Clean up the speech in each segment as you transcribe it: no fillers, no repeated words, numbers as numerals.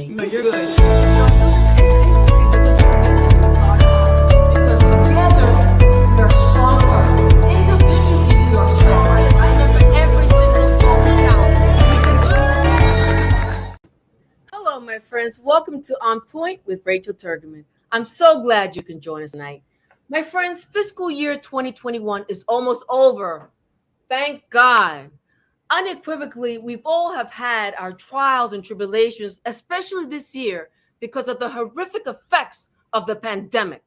No, you're good. Because together we are stronger. Individually we are strong. Remember, every single phone counts. Hello, my friends. Welcome to On Point with Rachel Turgeman. I'm so glad you can join us tonight. My friends, fiscal year 2021 is almost over. Thank God. Unequivocally, we've all have had our trials and tribulations, especially this year, because of the horrific effects of the pandemic.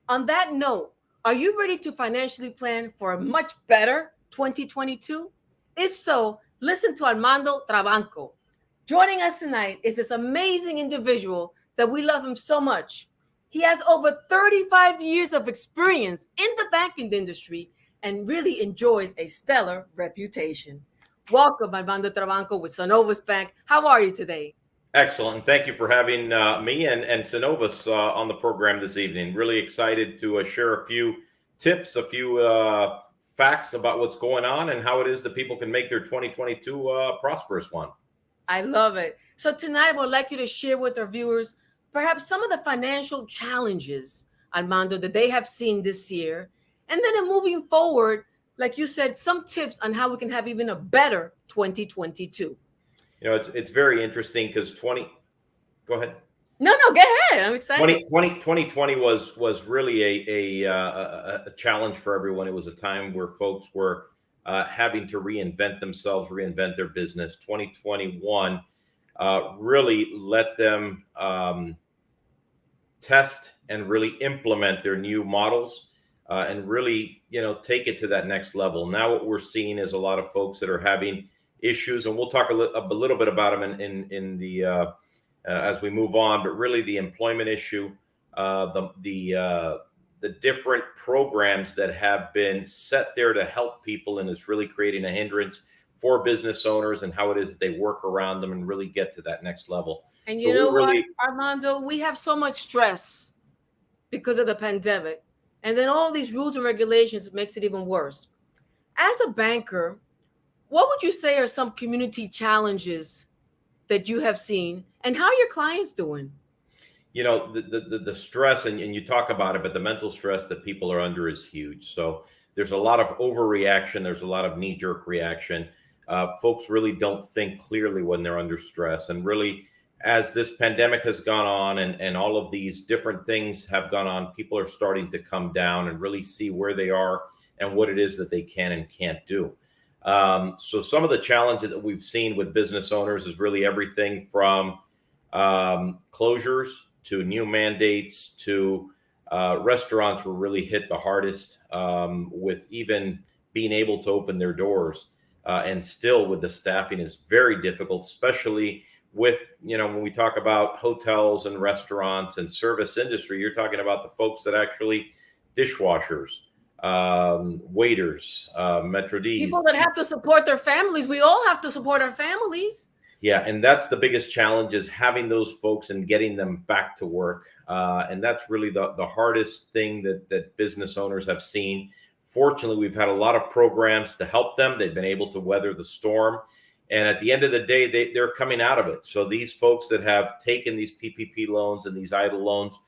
On that note, are you ready to financially plan for a much better 2022? If so, listen to Armando Trabanco. Joining us tonight is this amazing individual that we love him so much. He has over 35 years of experience in the banking industry and really enjoys a stellar reputation. Welcome, Armando Trabanco with Synovus Bank. How are you today? Excellent. Thank you for having me and Synovus on the program this evening. Really excited to share a few tips, a few facts about what's going on and how it is that people can make their 2022 a prosperous one. I love it. So tonight, I would like you to share with our viewers perhaps some of the financial challenges, Armando, that they have seen this year. And then moving forward, like you said, some tips on how we can have even a better 2022. You know, it's very interesting because go ahead. No, go ahead. I'm excited. 2020 was really a challenge for everyone. It was a time where folks were having to reinvent themselves, reinvent their business. 2021 really let them test and really implement their new models and really, take it to that next level. Now what we're seeing is a lot of folks that are having issues, and we'll talk a little bit about them in the as we move on. But really, the employment issue, the different programs that have been set there to help people, and is really creating a hindrance for business owners, and how it is that they work around them and really get to that next level. And so you know what, Armando, we have so much stress because of the pandemic, and then all these rules and regulations makes it even worse. As a banker, what would you say are some community challenges that you have seen, and how are your clients doing? The stress, and you talk about it, but the mental stress that people are under is huge. So there's a lot of overreaction. There's a lot of knee-jerk reaction. Folks really don't think clearly when they're under stress. And really, as this pandemic has gone on and all of these different things have gone on, people are starting to come down and really see where they are and what it is that they can and can't do. So some of the challenges that we've seen with business owners is really everything from closures to new mandates to restaurants were really hit the hardest with even being able to open their doors. And still with the staffing is very difficult, especially with, when we talk about hotels and restaurants and service industry, you're talking about the folks that actually dishwashers, waiters, Metro D's. People that have to support their families. We all have to support our families. Yeah, and that's the biggest challenge, is having those folks and getting them back to work. And that's really the hardest thing that business owners have seen. Fortunately, we've had a lot of programs to help them. They've been able to weather the storm. And at the end of the day, they're coming out of it. So these folks that have taken these PPP loans and these idle loans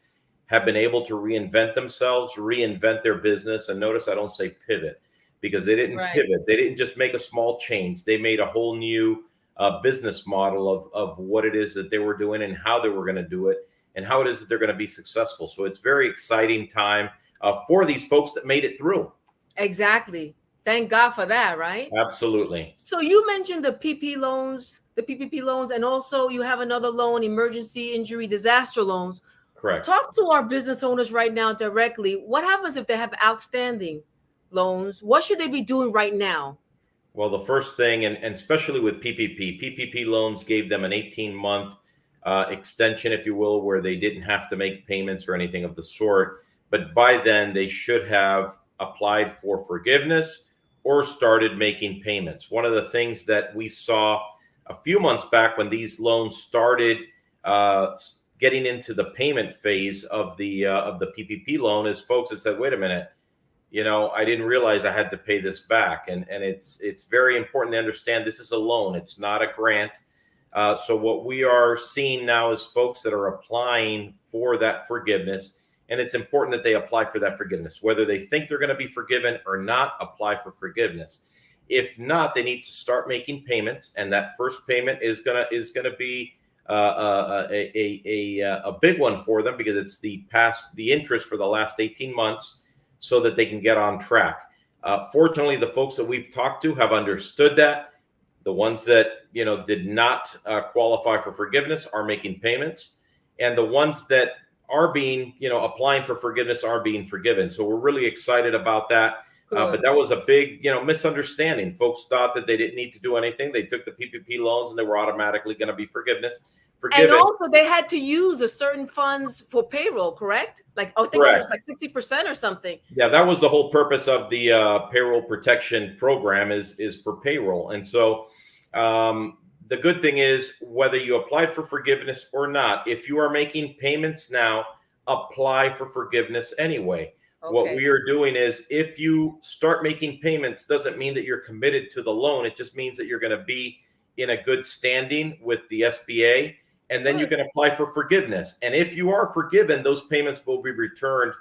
have been able to reinvent themselves, reinvent their business. And notice I don't say pivot, because they didn't pivot. They didn't just make a small change. They made a whole new business model of what it is that they were doing and how they were going to do it and how it is that they're going to be successful. So it's very exciting time for these folks that made it through. Exactly. Thank God for that, right? Absolutely. So you mentioned the PPP loans, and also you have another loan, emergency, injury, disaster loans. Correct. Talk to our business owners right now directly. What happens if they have outstanding loans? What should they be doing right now? Well, the first thing, and especially with PPP loans gave them an 18-month extension, if you will, where they didn't have to make payments or anything of the sort. But by then, they should have applied for forgiveness or started making payments. One of the things that we saw a few months back when these loans started getting into the payment phase of the PPP loan is folks that said, wait a minute, I didn't realize I had to pay this back. And it's very important to understand this is a loan. It's not a grant. So what we are seeing now is folks that are applying for that forgiveness. And it's important that they apply for that forgiveness, whether they think they're going to be forgiven or not. Apply for forgiveness. If not, they need to start making payments, and that first payment is gonna be a big one for them, because it's the interest for the last 18 months, so that they can get on track. Fortunately, the folks that we've talked to have understood that. The ones that did not qualify for forgiveness are making payments, and the ones that are being applying for forgiveness are being forgiven. So we're really excited about that. But that was a big misunderstanding. Folks thought that they didn't need to do anything. They took the PPP loans and they were automatically going to be forgiven. And also they had to use a certain funds for payroll, correct? Like, I think it was like 60% or something. Yeah, that was the whole purpose of the payroll protection program is for payroll. And so the good thing is, whether you applied for forgiveness or not, if you are making payments now, apply for forgiveness anyway. Okay. What we are doing is, if you start making payments, doesn't mean that you're committed to the loan. It just means that you're going to be in a good standing with the SBA, and then you can apply for forgiveness. And if you are forgiven, those payments will be returned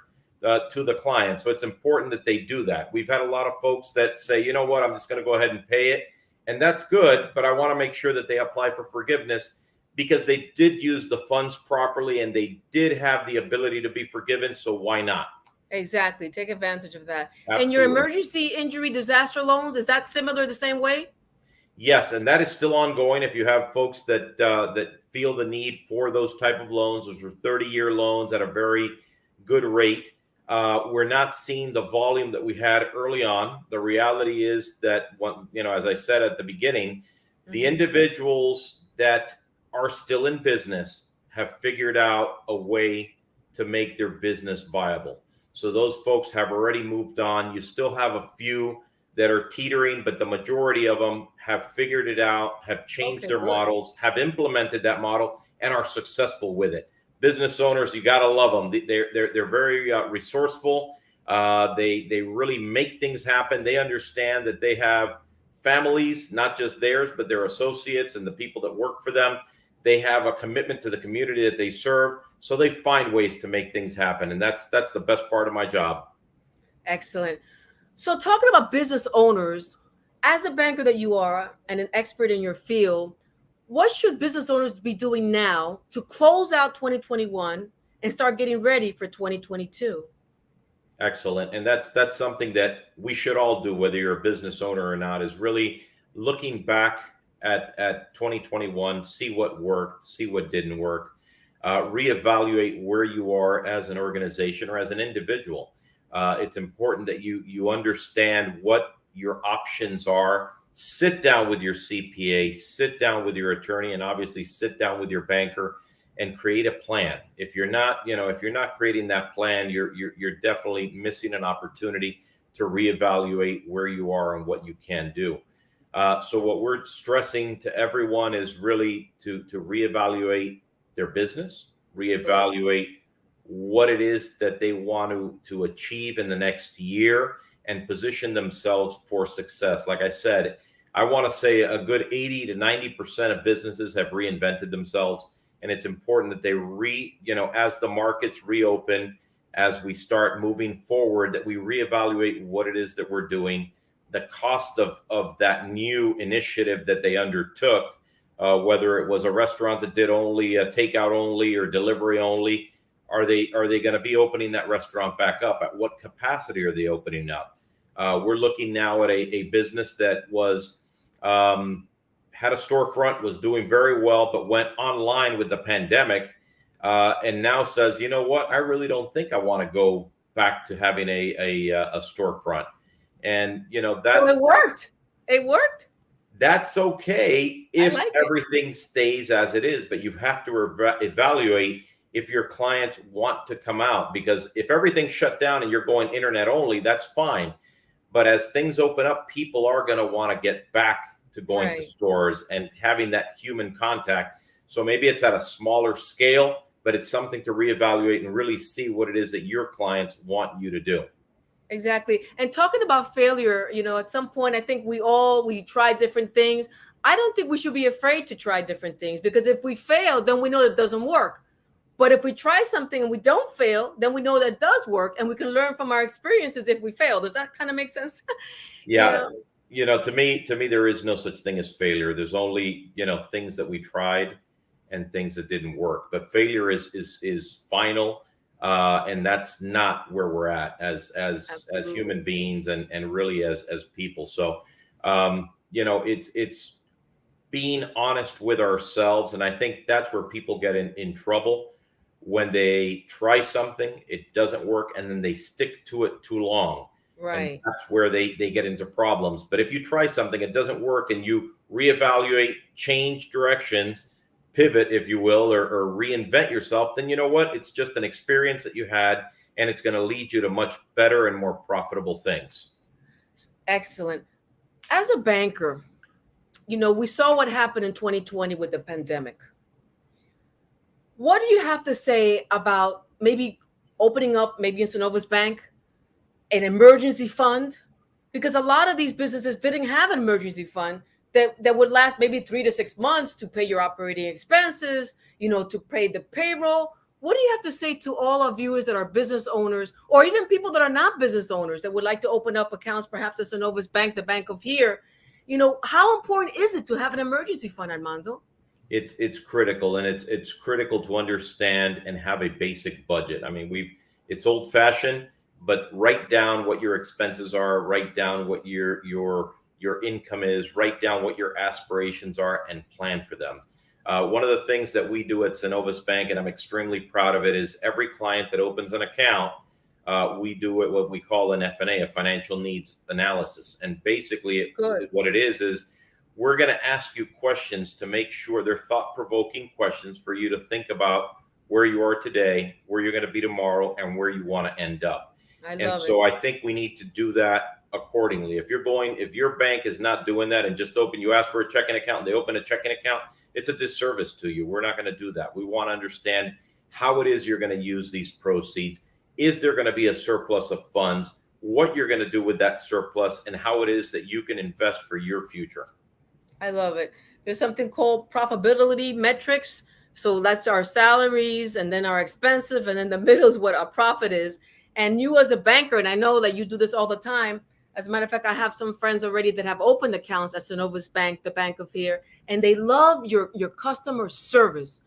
to the client. So it's important that they do that. We've had a lot of folks that say, you know what, I'm just going to go ahead and pay it. And that's good, but I want to make sure that they apply for forgiveness, because they did use the funds properly and they did have the ability to be forgiven. So why not? Exactly. Take advantage of that. Absolutely. And your emergency injury disaster loans, is that similar, the same way? Yes, and that is still ongoing. If you have folks that feel the need for those type of loans, those are 30-year loans at a very good rate. We're not seeing the volume that we had early on. The reality is that, as I said at the beginning, the individuals that are still in business have figured out a way to make their business viable. So those folks have already moved on. You still have a few that are teetering, but the majority of them have figured it out, have changed their models, have implemented that model, and are successful with it. Business owners, you got to love them. They're very resourceful. They really make things happen. They understand that they have families, not just theirs, but their associates and the people that work for them. They have a commitment to the community that they serve. So they find ways to make things happen. And that's the best part of my job. Excellent. So talking about business owners, as a banker that you are and an expert in your field, what should business owners be doing now to close out 2021 and start getting ready for 2022? Excellent. And that's something that we should all do, whether you're a business owner or not, is really looking back at 2021, see what worked, see what didn't work, reevaluate where you are as an organization or as an individual. It's important that you understand what your options are. Sit down with your CPA, sit down with your attorney, and obviously sit down with your banker and create a plan. If you're not creating that plan, you're definitely missing an opportunity to reevaluate where you are and what you can do. So what we're stressing to everyone is really to reevaluate their business, reevaluate what it is that they want to achieve in the next year, and position themselves for success. Like I said, I want to say a good 80 to 90% of businesses have reinvented themselves. And it's important that they as the markets reopen, as we start moving forward, that we reevaluate what it is that we're doing, the cost of that new initiative that they undertook, whether it was a restaurant that did only a takeout only or delivery only. Are they going to be opening that restaurant back up? At what capacity are they opening up? We're looking now at a business that was had a storefront, was doing very well, but went online with the pandemic, and now says, you know what, I really don't think I want to go back to having a storefront. And that's so it worked. It worked. That's okay if everything stays as it is, but you have to evaluate if your clients want to come out, because if everything's shut down and you're going internet only, that's fine. But as things open up, people are going to want to get back to going to stores and having that human contact. So maybe it's at a smaller scale, but it's something to reevaluate and really see what it is that your clients want you to do. Exactly. And talking about failure, at some point, I think we tried different things. I don't think we should be afraid to try different things, because if we fail, then we know it doesn't work. But if we try something and we don't fail, then we know that it does work, and we can learn from our experiences if we fail. Does that kind of make sense? you Yeah, know? to me, there is no such thing as failure. There's only, things that we tried and things that didn't work. But failure is final, and that's not where we're at as human Absolutely. beings and really as people. So, it's being honest with ourselves, and I think that's where people get in trouble when they try something, it doesn't work, and then they stick to it too long, and Right. that's where they get into problems. But if you try something, it doesn't work, and you reevaluate, change directions, pivot, if you will, or reinvent yourself, then you know what, it's just an experience that you had, and it's going to lead you to much better and more profitable things. Excellent. As a banker, we saw what happened in 2020 with the pandemic. What do you have to say about maybe opening up, maybe in Synovus Bank, an emergency fund? Because a lot of these businesses didn't have an emergency fund that would last maybe 3 to 6 months to pay your operating expenses, to pay the payroll. What do you have to say to all our viewers that are business owners, or even people that are not business owners that would like to open up accounts, perhaps at Synovus Bank, the bank of here? How important is it to have an emergency fund, Armando? It's critical, and it's critical to understand and have a basic budget. I mean, it's old fashioned, but write down what your expenses are, write down what your income is, write down what your aspirations are, and plan for them. One of the things that we do at Synovus Bank, and I'm extremely proud of it, is every client that opens an account, we do what we call an FNA, a financial needs analysis. And basically, Good. what it is we're going to ask you questions to make sure they're thought-provoking questions for you to think about where you are today, where you're going to be tomorrow, and where you want to end up. I And love it. so I think we need to do that accordingly. If your bank is not doing that and just you ask for a checking account and they open a checking account, it's a disservice to you. We're not going to do that. We want to understand how it is you're going to use these proceeds. Is there going to be a surplus of funds? What you're going to do with that surplus, and how it is that you can invest for your future. I love it. There's something called profitability metrics. So that's our salaries, and then our expenses, and then the middle is what our profit is. And you, as a banker, and I know that you do this all the time. As a matter of fact, I have some friends already that have opened accounts at Synovus Bank, the bank of here, and they love your customer service.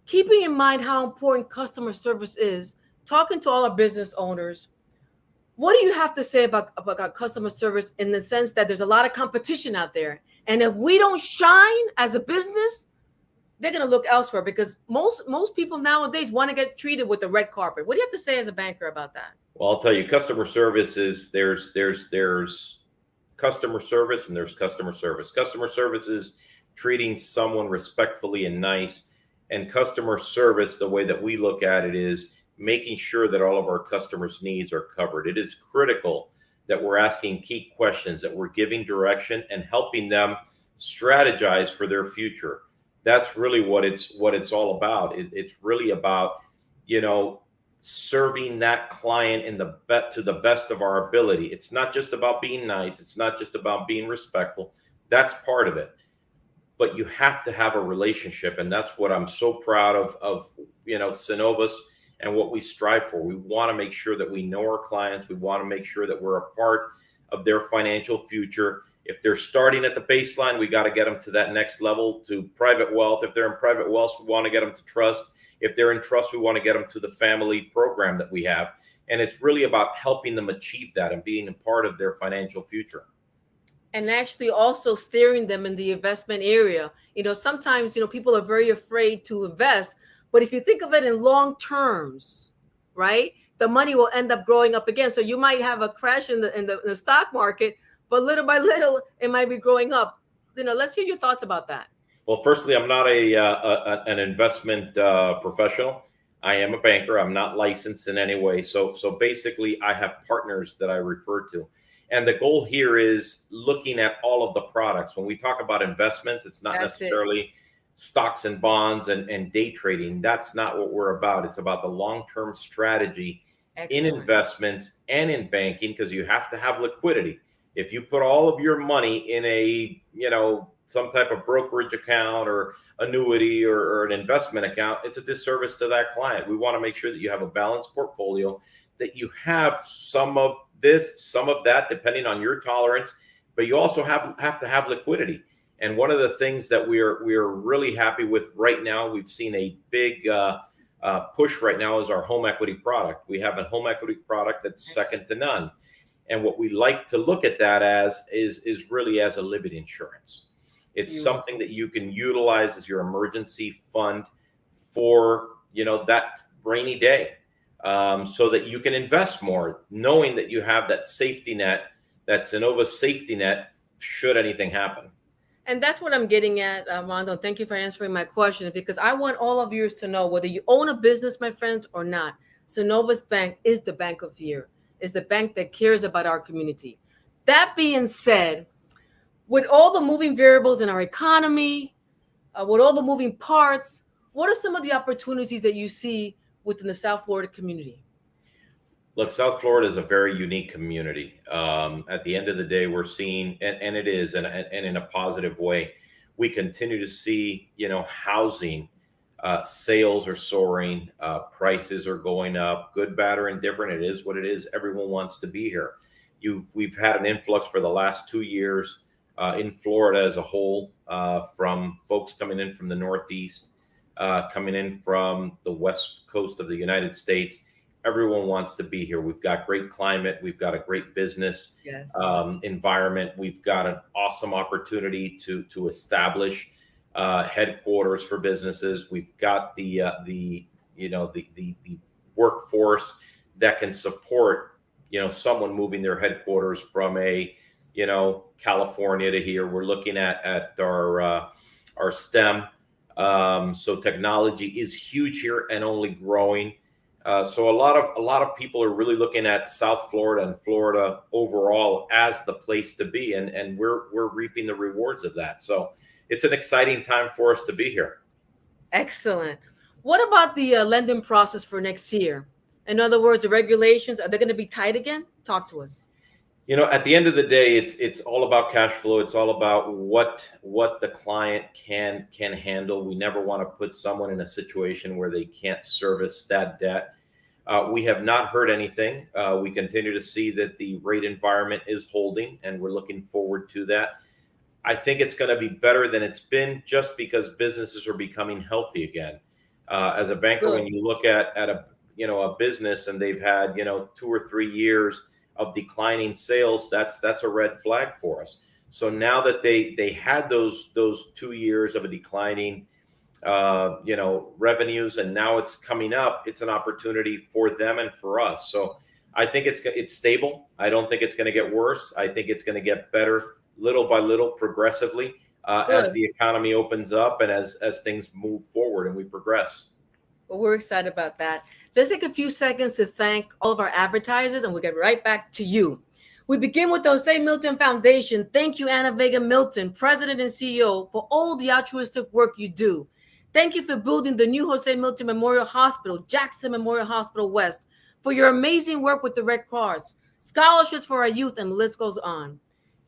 Keeping in mind how important customer service is, talking to all our business owners, what do you have to say about customer service, in the sense that there's a lot of competition out there? And if we don't shine as a business, they're going to look elsewhere, because most people nowadays want to get treated with the red carpet. What do you have to say as a banker about that? Well, I'll tell you, customer service is there's customer service and there's customer service. Customer service is treating someone respectfully and nice, and customer service, the way that we look at it, is making sure that all of our customers' needs are covered. It is critical that we're asking key questions, that we're giving direction and helping them strategize for their future. That's really what it's all about. It's really about, serving that client to the best of our ability. It's not just about being nice. It's not just about being respectful. That's part of it. But you have to have a relationship, and that's what I'm so proud of Synovus, and what we strive for. We want to make sure that we know our clients. We want to make sure that we're a part of their financial future. If they're starting at the baseline, we got to get them to that next level, to private wealth. If they're in private wealth, we want to get them to trust. If they're in trust, we want to get them to the family program that we have. And it's really about helping them achieve that and being a part of their financial future. And actually also steering them in the investment area. Sometimes, people are very afraid to invest, but if you think of it in long terms, right, the money will end up growing up again. So you might have a crash in the stock market, but little by little, it might be growing up. Let's hear your thoughts about that. Well, firstly, I'm not an investment professional. I am a banker. I'm not licensed in any way. So basically, I have partners that I refer to. And the goal here is looking at all of the products. When we talk about investments, it's not That's it. necessarily stocks and bonds and day trading. That's not what we're about. It's about the long-term strategy in Excellent. investments and in banking, because you have to have liquidity. If you put all of your money in a, some type of brokerage account or annuity or an investment account, it's a disservice to that client. We want to make sure that you have a balanced portfolio, that you have some of this, some of that, depending on your tolerance, but you also have to have liquidity. And one of the things that we are really happy with right now, we've seen a big push right now, is our home equity product. We have a home equity product that's second to none. And what we like to look at that as is really as a living insurance. It's something that you can utilize as your emergency fund for, that rainy day, so that you can invest more, knowing that you have that safety net, that Synovus safety net, should anything happen. And that's what I'm getting at, Armando. Thank you for answering my question, because I want all of yours to know, whether you own a business, my friends, or not, Synovus Bank is the bank of here, is the bank that cares about our community. That being said, with all the moving variables in our economy, with all the moving parts, what are some of the opportunities that you see within the South Florida community? Look, South Florida is a very unique community. At the end of the day, we're seeing, and it is, and in a positive way, we continue to see, housing sales are soaring, prices are going up, good, bad, or indifferent. It is what it is. Everyone wants to be here. We've had an influx for the last 2 years in Florida as a whole, from folks coming in from the Northeast, coming in from the West Coast of the United States. Everyone wants to be here. We've got great climate. We've got a great business environment. We've got an awesome opportunity to establish headquarters for businesses. We've got the workforce that can support someone moving their headquarters from California to here. We're looking at our STEM. So technology is huge here and only growing. So a lot of people are really looking at South Florida and Florida overall as the place to be, and we're reaping the rewards of that. So it's an exciting time for us to be here. Excellent. What about the lending process for next year? In other words, the regulations, are they going to be tight again? Talk to us. At the end of the day, it's all about cash flow. It's all about what the client can handle. We never want to put someone in a situation where they can't service that debt. We have not heard anything. We continue to see that the rate environment is holding, and we're looking forward to that. I think it's going to be better than it's been, just because businesses are becoming healthy again. As a banker, Good. when you look at a business and they've had 2 or 3 years of declining sales, that's a red flag for us. So now that they had those 2 years of a declining revenues, and now it's coming up, it's an opportunity for them and for us. So I think it's stable. I don't think it's going to get worse. I think it's going to get better little by little, progressively, as the economy opens up and as things move forward and we progress. Well, we're excited about that. Let's take a few seconds to thank all of our advertisers, and we'll get right back to you. We begin with the Jose Milton Foundation. Thank you, Anna Vega Milton, President and CEO, for all the altruistic work you do. Thank you for building the new Jose Milton Memorial Hospital, Jackson Memorial Hospital West, for your amazing work with the Red Cross, scholarships for our youth, and the list goes on.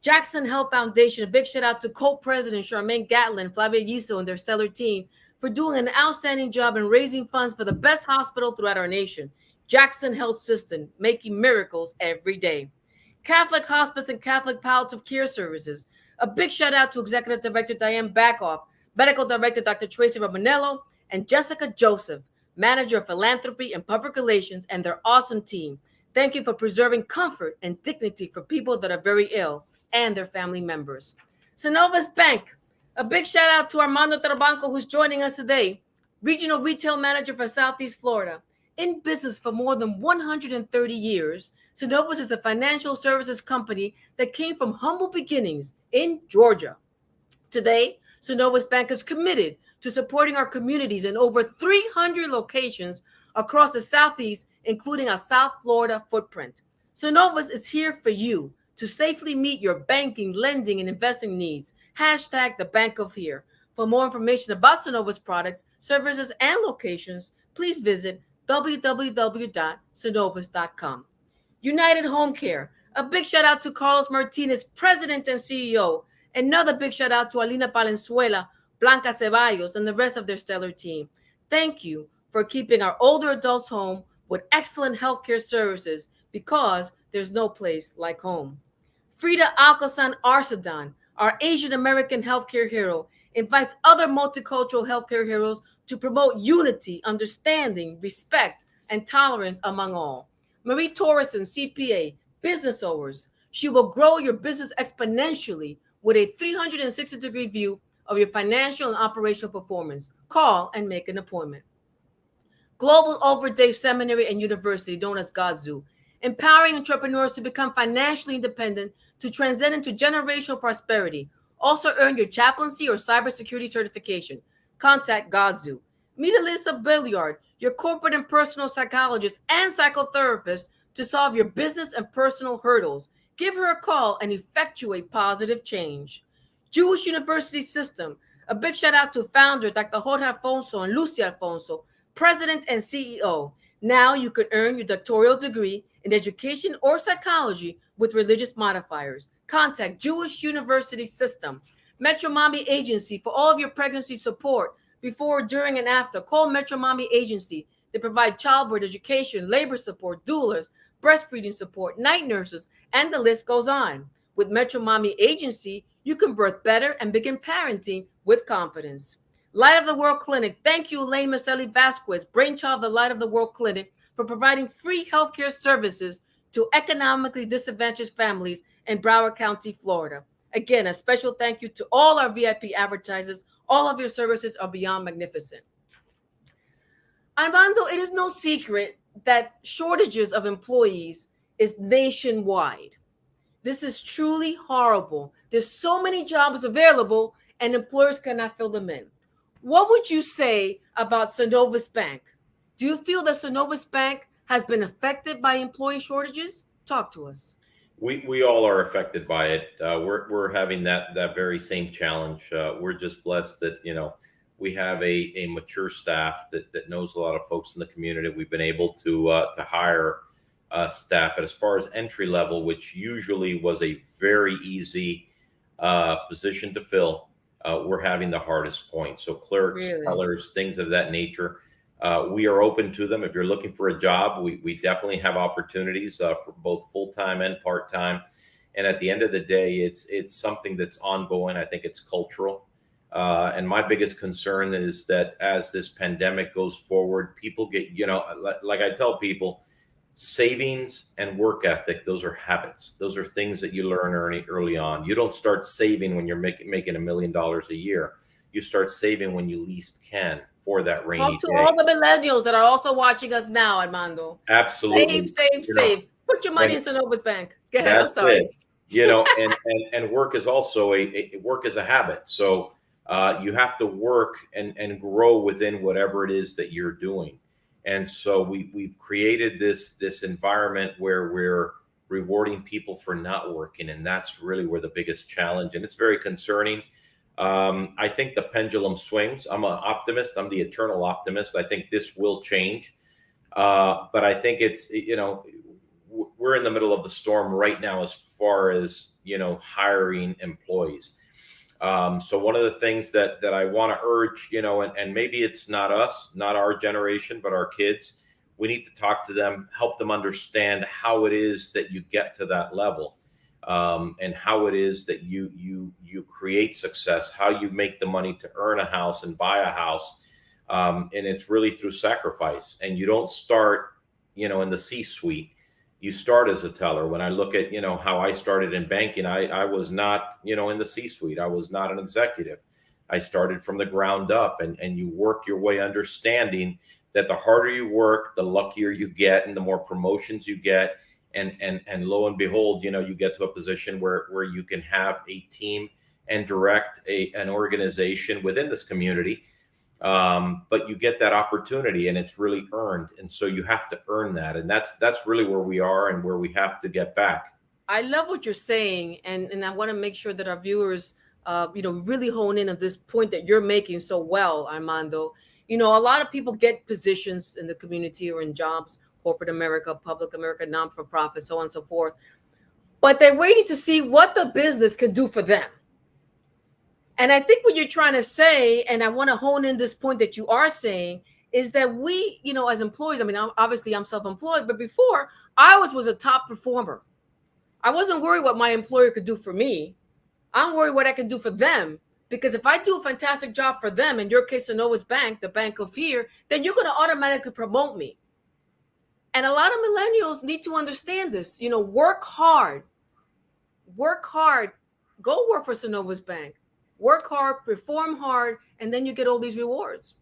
Jackson Health Foundation, a big shout out to co-president Charmaine Gatlin, Flavia Yiso, and their stellar team for doing an outstanding job in raising funds for the best hospital throughout our nation, Jackson Health System, making miracles every day. Catholic Hospice and Catholic Palliative Care Services, a big shout out to Executive Director Diane Backoff, Medical Director Dr. Tracy Romanello, and Jessica Joseph, Manager of Philanthropy and Public Relations, and their awesome team. Thank you for preserving comfort and dignity for people that are very ill and their family members. SYNOVUS Bank, a big shout out to Armando Trabanco, who's joining us today, Regional Retail Manager for Southeast Florida. In business for more than 130 years, Synovus is a financial services company that came from humble beginnings in Georgia. Today, Synovus Bank is committed to supporting our communities in over 300 locations across the Southeast, including our South Florida footprint. Synovus is here for you to safely meet your banking, lending, and investing needs. Hashtag the Bank of Here. For more information about Synovus products, services, and locations, please visit www.synovus.com. United Home Care. A big shout out to Carlos Martinez, President and CEO, Another big shout out to Alina Palenzuela, Blanca Ceballos, and the rest of their stellar team. Thank you for keeping our older adults home with excellent healthcare services, because there's no place like home. Frida Alcosan Arsadan, our Asian American healthcare hero, invites other multicultural healthcare heroes to promote unity, understanding, respect, and tolerance among all. Marie Torreson, CPA, business owners. She will grow your business exponentially with a 360-degree view of your financial and operational performance. Call and make an appointment. Global Overday Seminary and University, known as GODZOO, empowering entrepreneurs to become financially independent to transcend into generational prosperity. Also earn your chaplaincy or cybersecurity certification. Contact GODZOO. Meet Alyssa Billiard, your corporate and personal psychologist and psychotherapist, to solve your business and personal hurdles. Give her a call and effectuate positive change. Jewish University System. A big shout out to founder Dr. Jorge Alfonso and Lucia Alfonso, president and CEO. Now you can earn your doctoral degree in education or psychology with religious modifiers. Contact Jewish University System. Metro Mommy Agency for all of your pregnancy support before, during, and after. Call Metro Mommy Agency. They provide childbirth education, labor support, doulas, breastfeeding support, night nurses, and the list goes on. With Metro Mommy Agency, you can birth better and begin parenting with confidence. Light of the World Clinic. Thank you, Elaine Maselli Vasquez, brainchild of the Light of the World Clinic, for providing free healthcare services to economically disadvantaged families in Broward County, Florida. Again, a special thank you to all our VIP advertisers. All of your services are beyond magnificent. Armando, it is no secret that shortages of employees is nationwide. This is truly horrible. There's so many jobs available and employers cannot fill them in. What would you say about Synovus Bank? Do you feel that Synovus Bank has been affected by employee shortages? Talk to us. We all are affected by it. We're having that very same challenge. We're just blessed that we have a mature staff that knows a lot of folks in the community. We've been able to hire staff. And as far as entry level, which usually was a very easy position to fill, we're having the hardest point. So clerks, Really? tellers, things of that nature. We are open to them. If you're looking for a job, we definitely have opportunities for both full-time and part-time. And at the end of the day, it's something that's ongoing. I think it's cultural. And my biggest concern is that as this pandemic goes forward, people get, like I tell people, savings and work ethic, those are habits. Those are things that you learn early on. You don't start saving when you're making $1 million a year. You start saving when you least can for that rainy Talk to day. all the millennials that are also watching us now, Armando. Absolutely. Save. Put your money in Synovus Bank. Go ahead. I'm sorry. And work is also work is a habit. So you have to work and grow within whatever it is that you're doing. And so we've created this environment where we're rewarding people for not working. And that's really where the biggest challenge, and it's very concerning. I think the pendulum swings. I'm an optimist. I'm the eternal optimist. I think this will change. But I think it's, we're in the middle of the storm right now as far as, hiring employees. So one of the things that I want to urge, and maybe it's not us, not our generation, but our kids, we need to talk to them, help them understand how it is that you get to that level, and how it is that you create success, how you make the money to earn a house and buy a house. And it's really through sacrifice. And you don't start, in the C-suite. You start as a teller. When I look at, how I started in banking, I was not, in the C-suite. I was not an executive. I started from the ground up, and you work your way understanding that the harder you work, the luckier you get, and the more promotions you get. And lo and behold, you get to a position where you can have a team and direct an organization within this community. But you get that opportunity, and it's really earned. And so you have to earn that. And that's really where we are and where we have to get back. I love what you're saying. And I want to make sure that our viewers, really hone in on this point that you're making so well, Armando. A lot of people get positions in the community or in jobs, corporate America, public America, non-for-profit, so on and so forth. But they're waiting to see what the business can do for them. And I think what you're trying to say, and I want to hone in this point that you are saying, is that we, as employees, I mean, obviously I'm self-employed, but before I was a top performer. I wasn't worried what my employer could do for me. I'm worried what I can do for them. Because if I do a fantastic job for them, in your case, Synovus Bank, the bank of fear, then you're going to automatically promote me. And a lot of millennials need to understand this. Work hard. Work hard. Go work for Synovus Bank. Work hard, perform hard, and then you get all these rewards.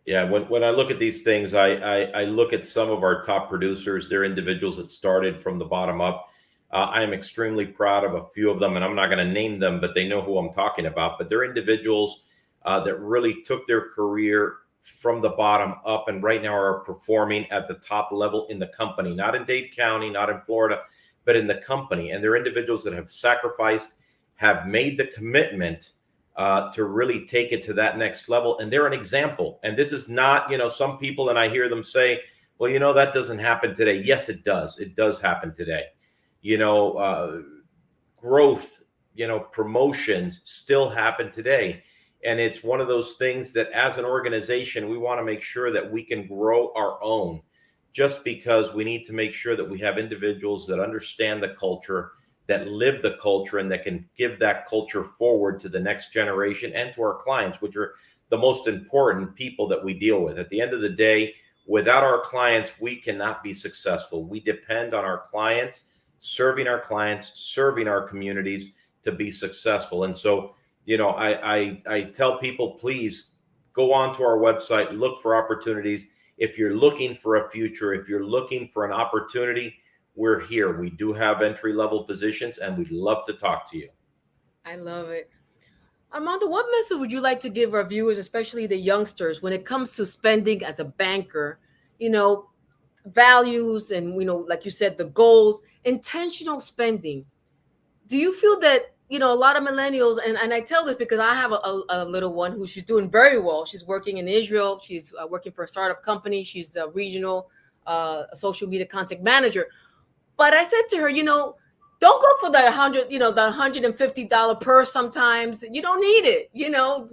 Yeah, when I look at these things, I look at some of our top producers. They're individuals that started from the bottom up. I am extremely proud of a few of them, and I'm not going to name them, but they know who I'm talking about. But they're individuals that really took their career from the bottom up, and right now are performing at the top level in the company, not in Dade County, not in Florida, but in the company. And they're individuals that have sacrificed, have made the commitment to really take it to that next level. And they're an example. And this is not, some people, and I hear them say, well, that doesn't happen today. Yes, it does. It does happen today. Growth, promotions still happen today. And it's one of those things that as an organization, we want to make sure that we can grow our own, just because we need to make sure that we have individuals that understand the culture, that live the culture, and that can give that culture forward to the next generation and to our clients, which are the most important people that we deal with. At the end of the day, without our clients, we cannot be successful. We depend on our clients, serving our communities to be successful. And so, I tell people, please go onto our website, look for opportunities. If you're looking for a future, if you're looking for an opportunity, we're here. We do have entry-level positions, and we'd love to talk to you. I love it. Armando, what message would you like to give our viewers, especially the youngsters, when it comes to spending as a banker? Values and, like you said, the goals, intentional spending. Do you feel that, a lot of millennials, and I tell this because I have a little one who she's doing very well. She's working in Israel. She's working for a startup company. She's a regional social media content manager. But I said to her, don't go for the $150 purse sometimes. You don't need it,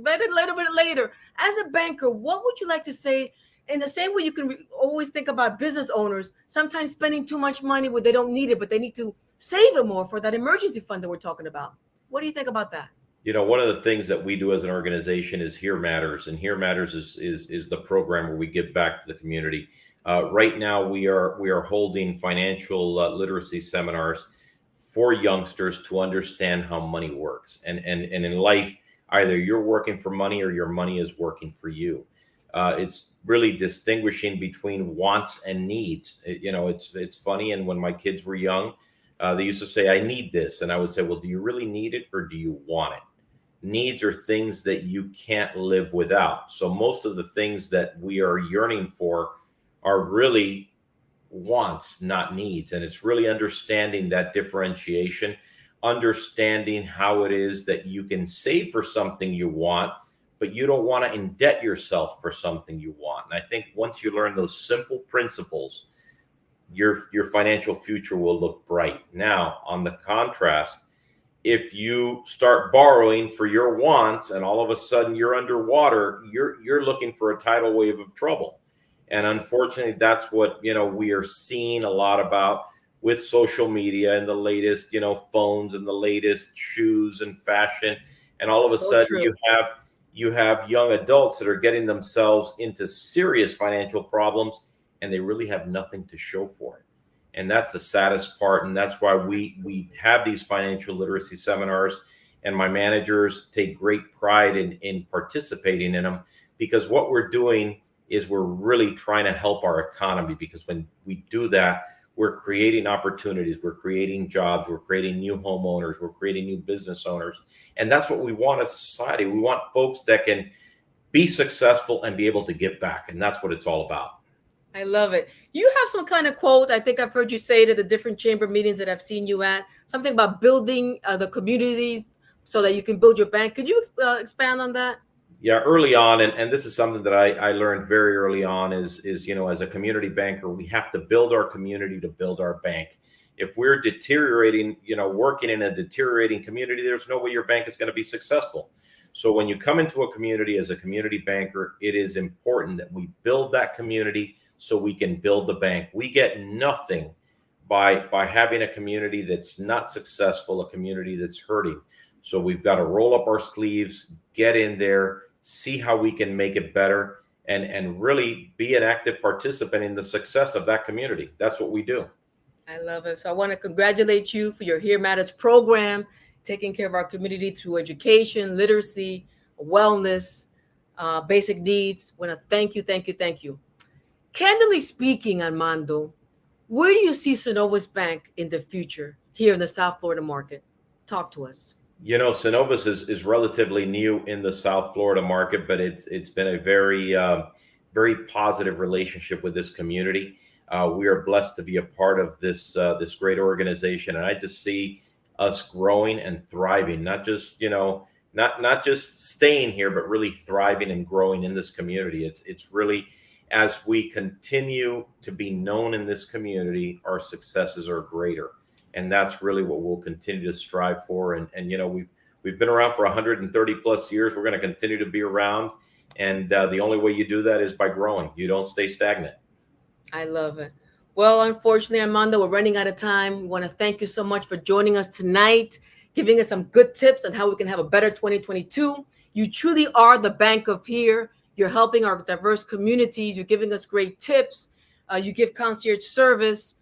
better a little bit later. As a banker, what would you like to say? In the same way you can always think about business owners, sometimes spending too much money where they don't need it, but they need to save it more for that emergency fund that we're talking about. What do you think about that? One of the things that we do as an organization is Here Matters, and Here Matters is the program where we give back to the community. Right now, we are holding financial literacy seminars for youngsters to understand how money works. And in life, either you're working for money or your money is working for you. It's really distinguishing between wants and needs. It's funny. And when my kids were young, they used to say, I need this. And I would say, well, do you really need it or do you want it? Needs are things that you can't live without. So most of the things that we are yearning for are really wants, not needs. And it's really understanding that differentiation, understanding how it is that you can save for something you want, but you don't want to indebt yourself for something you want. And I think once you learn those simple principles, your financial future will look bright. Now, on the contrast, if you start borrowing for your wants and all of a sudden you're underwater, you're looking for a tidal wave of trouble. And unfortunately, that's what we are seeing a lot about with social media and the latest phones and the latest shoes and fashion. And all of a sudden you have young adults that are getting themselves into serious financial problems, and they really have nothing to show for it. And that's the saddest part. And that's why we have these financial literacy seminars, and my managers take great pride in participating in them, because what we're doing is we're really trying to help our economy. Because when we do that, we're creating opportunities, we're creating jobs, we're creating new homeowners, we're creating new business owners. And that's what we want as a society. We want folks that can be successful and be able to give back. And that's what it's all about. I love it. You have some kind of quote. I think I've heard you say it at the different chamber meetings that I've seen you at. Something about building the communities so that you can build your bank. Could you expand on that? Yeah, early on, and this is something that I learned very early on is as a community banker, we have to build our community to build our bank. if we're deteriorating, working in a deteriorating community, there's no way your bank is going to be successful. So when you come into a community as a community banker, it is important that we build that community so we can build the bank. We get nothing by having a community that's not successful, a community that's hurting. So we've got to roll up our sleeves, get in there, see how we can make it better, and really be an active participant in the success of that community. That's what we do. I love it. So I want to congratulate you for your Here Matters program, taking care of our community through education, literacy, wellness, basic needs. I want to thank you. Candidly speaking, Armando, where do you see Synovus Bank in the future here in the South Florida market? Talk to us. Synovus is relatively new in the South Florida market, but it's been a very positive relationship with this community. We are blessed to be a part of this great organization, and I just see us growing and thriving, not just not just staying here, but really thriving and growing in this community. It's really, as we continue to be known in this community, our successes are greater, and that's really what we'll continue to strive for. And we've been around for 130 plus years. We're going to continue to be around, and the only way you do that is by growing. You don't stay stagnant. I love it. Well, unfortunately, Armando, we're running out of time. We want to thank you so much for joining us tonight, giving us some good tips on how we can have a better 2022. You truly are the bank of here. You're helping our diverse communities. You're giving us great tips. You give concierge service.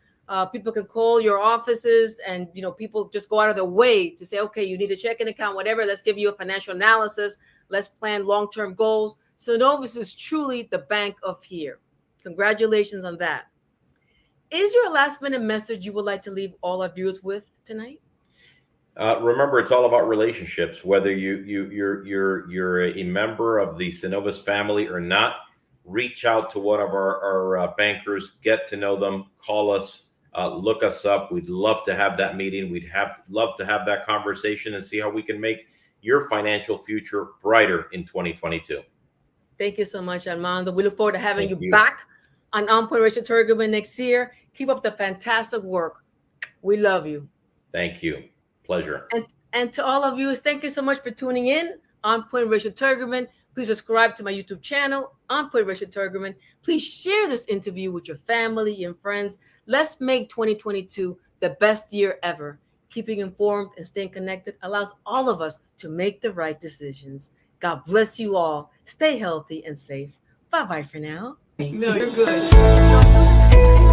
People can call your offices, and people just go out of their way to say, okay, you need a checking account, whatever. Let's give you a financial analysis. Let's plan long-term goals. Synovus is truly the bank of here. Congratulations on that. Is there a last-minute message you would like to leave all our viewers with tonight? Remember, it's all about relationships. Whether you're a member of the Synovus family or not, reach out to one of our bankers, get to know them, call us, look us up. We'd love to have that meeting. We'd love to have that conversation and see how we can make your financial future brighter in 2022. Thank you so much, Armando. We look forward to having you back on Point Racial Tournament next year. Keep up the fantastic work. We love you. Thank you. Pleasure. And to all of you, thank you so much for tuning in on Point Racial Tournament. Please subscribe to my YouTube channel on Point Racial Tournament. Please share this interview with your family and friends. Let's make 2022 the best year ever. Keeping informed and staying connected allows all of us to make the right decisions. God bless you all. Stay healthy and safe. Bye-bye for now. No, you're good.